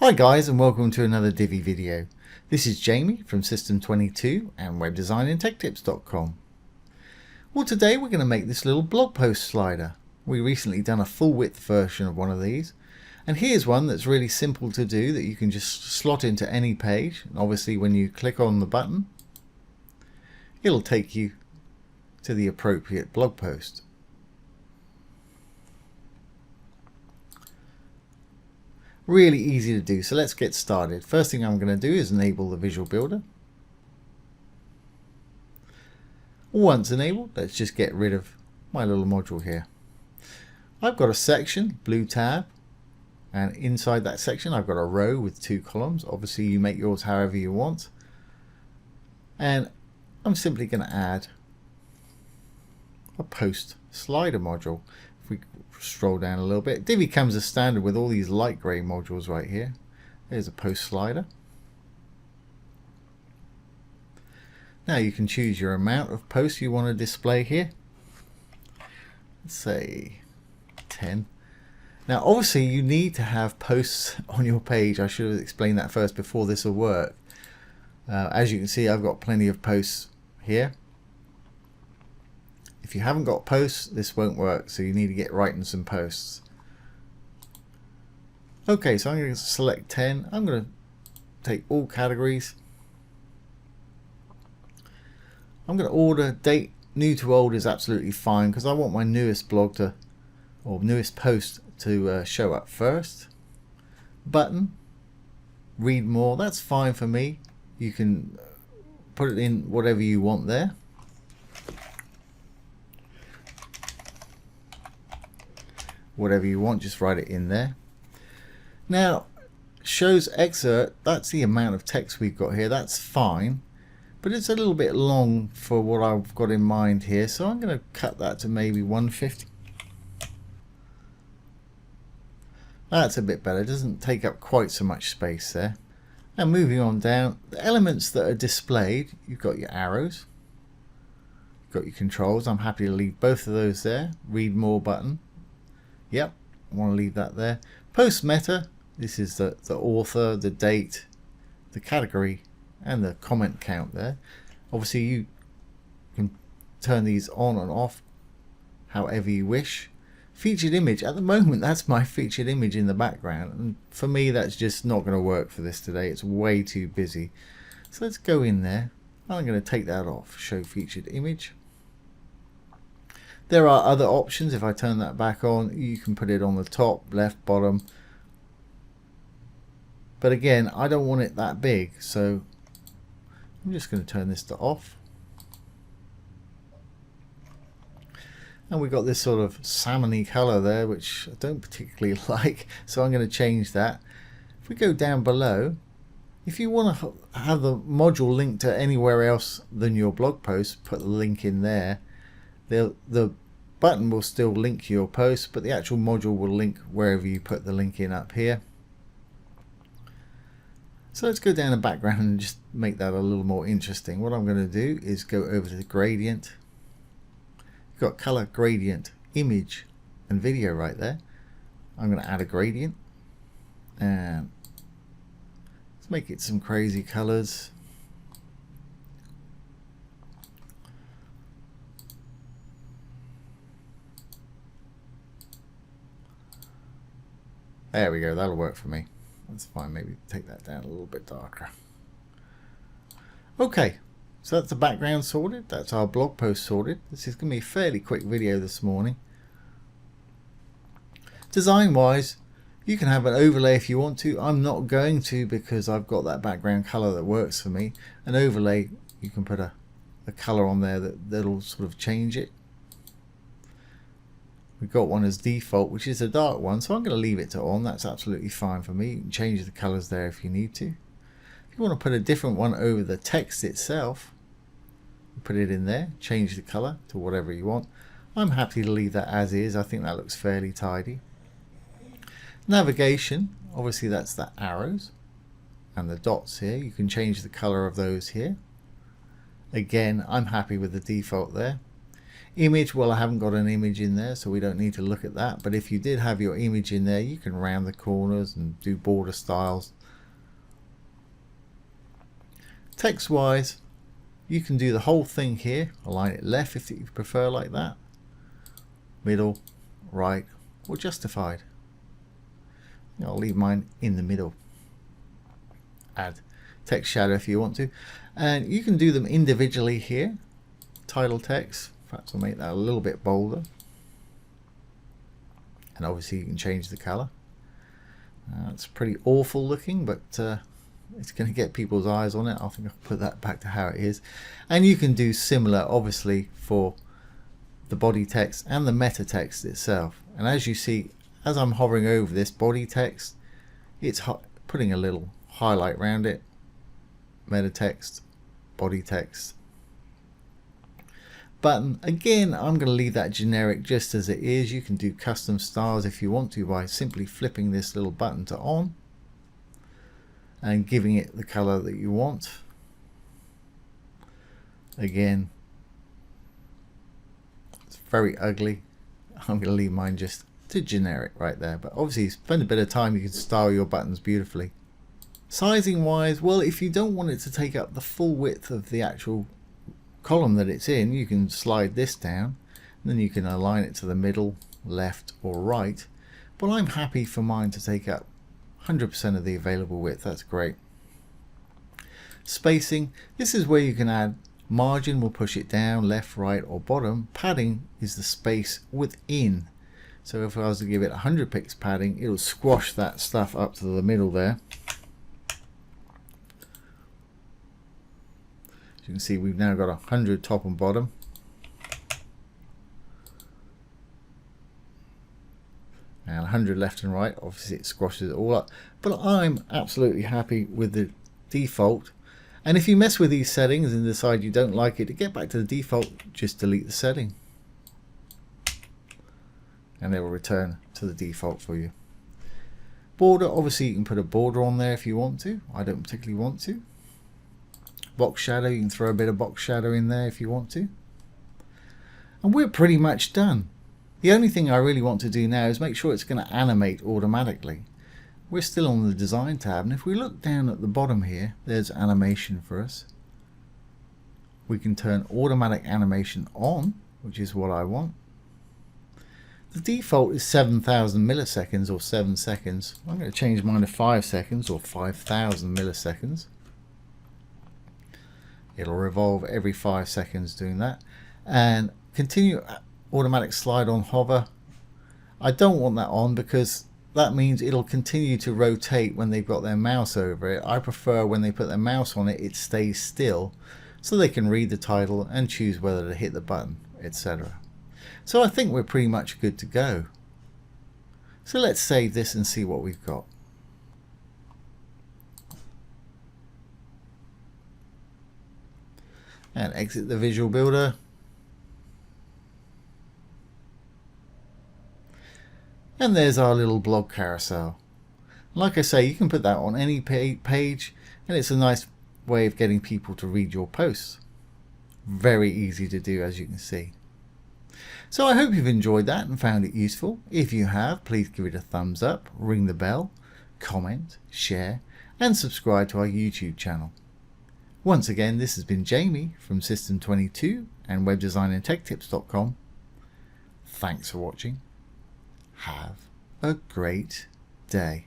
Hi guys, and welcome to another Divi video. This is Jamie from System22 and webdesignandtechtips.com. Well, today we're going to make this little blog post slider. We recently done a full width version of one of these, and here's one that's really simple to do that you can just slot into any page. And obviously when you click on the button, it'll take you to the appropriate blog post. Really easy to do, so let's get started. First thing I'm going to do is enable the Visual Builder. Once enabled, let's just get rid of my little module here. I've got a section, blue tab, and inside that section I've got a row with 2 columns. Obviously you make yours however you want. And I'm simply going to add a post slider module. If we scroll down a little bit, Divi comes as standard with all these light grey modules right here. There's a post slider. Now you can choose your amount of posts you want to display here. Let's say 10. Now obviously you need to have posts on your page. I should have explained that first before this will work. As you can see, I've got plenty of posts here. If you haven't got posts, this won't work, so you need to get writing some posts. Okay, so I'm going to select 10. I'm going to take all categories. I'm going to order date. New to old is absolutely fine because I want my newest blog to, or newest post to show up first. Button, read more, that's fine for me. You can put it in whatever you want there. Whatever you want, just write it in there. Now shows excerpt, that's the amount of text we've got here. That's fine, but it's a little bit long for what I've got in mind here, so I'm going to cut that to maybe 150. That's a bit better. It doesn't take up quite so much space there. And moving on down, the elements that are displayed, you've got your arrows, you've got your controls. I'm happy to leave both of those there. Read more button. Yep, I want to leave that there. Post meta, this is the author, the date, the category, and the comment count there. Obviously you can turn these on and off however you wish. Featured image, at the moment that's my featured image in the background, and for me that's just not going to work for this today. It's way too busy. So let's go in there. I'm going to take that off. Show featured image. There are other options. If I turn that back on, you can put it on the top, left, bottom. But again, I don't want it that big, so I'm just going to turn this to off. And we've got this sort of salmony color there, which I don't particularly like, so I'm going to change that. If we go down below, if you want to have the module linked to anywhere else than your blog post, put the link in there. The button will still link your post, but the actual module will link wherever you put the link in up here. So let's go down the background and just make that a little more interesting. What I'm going to do is go over to the gradient. You've got color, gradient, image, and video right there. I'm going to add a gradient and let's make it some crazy colors. There we go, that'll work for me. That's fine, maybe take that down a little bit darker. Okay, so that's the background sorted, that's our blog post sorted. This is going to be a fairly quick video this morning. Design wise, you can have an overlay if you want to. I'm not going to because I've got that background color that works for me. An overlay, you can put a color on there that'll sort of change it. We've got one as default, which is a dark one, so I'm going to leave it to on. That's absolutely fine for me. You can change the colors there if you need to. If you want to put a different one over the text itself, put it in there, change the color to whatever you want. I'm happy to leave that as is. I think that looks fairly tidy. Navigation, obviously that's the arrows and the dots here. You can change the color of those here. Again, I'm happy with the default there. Image, well, I haven't got an image in there, so we don't need to look at that. But if you did have your image in there, you can round the corners and do border styles. Text wise, you can do the whole thing here. Align it left if you prefer like that. Middle, right, or justified. I'll leave mine in the middle. Add text shadow if you want to. And you can do them individually here. Title text, perhaps I'll make that a little bit bolder. And obviously you can change the color. It's pretty awful looking, but it's going to get people's eyes on it. I think I'll put that back to how it is. And you can do similar, obviously, for the body text and the meta text itself. And as you see, as I'm hovering over this body text, it's putting a little highlight around it. Meta text, body text. Button, again, I'm going to leave that generic just as it is. You can do custom styles if you want to by simply flipping this little button to on and giving it the color that you want. Again, it's very ugly. I'm going to leave mine just to generic right there, but obviously spend a bit of time, you can style your buttons beautifully. Sizing wise, well, if you don't want it to take up the full width of the actual column that it's in, you can slide this down, and then you can align it to the middle, left or right. But I'm happy for mine to take up 100% of the available width. That's great. Spacing, this is where you can add margin, will push it down, left, right or bottom. Padding is the space within. So if I was to give it 100 pix padding, it'll squash that stuff up to the middle there. As you can see, we've now got 100 top and bottom. And 100 left and right. Obviously it squashes it all up. But I'm absolutely happy with the default. And if you mess with these settings and decide you don't like it, to get back to the default, just delete the setting. And it will return to the default for you. Border, obviously you can put a border on there if you want to. I don't particularly want to. Box shadow, you can throw a bit of box shadow in there if you want to. And we're pretty much done. The only thing I really want to do now is make sure it's going to animate automatically. We're still on the design tab, and if we look down at the bottom here, there's animation for us. We can turn automatic animation on, which is what I want. The default is 7,000 milliseconds or 7 seconds. I'm going to change mine to 5 seconds or 5,000 milliseconds. It'll revolve every 5 seconds doing that. And continue automatic slide on hover. I don't want that on because that means it'll continue to rotate when they've got their mouse over it. I prefer when they put their mouse on it, it stays still so they can read the title and choose whether to hit the button, etc. So I think we're pretty much good to go. So let's save this and see what we've got. And exit the visual builder. And there's our little blog carousel. Like I say, you can put that on any page, and it's a nice way of getting people to read your posts. Very easy to do, as you can see. So I hope you've enjoyed that and found it useful. If you have, please give it a thumbs up, ring the bell, comment, share, and subscribe to our YouTube channel. Once again, this has been Jamie from System22 and webdesignandtechtips.com. Thanks for watching. Have a great day.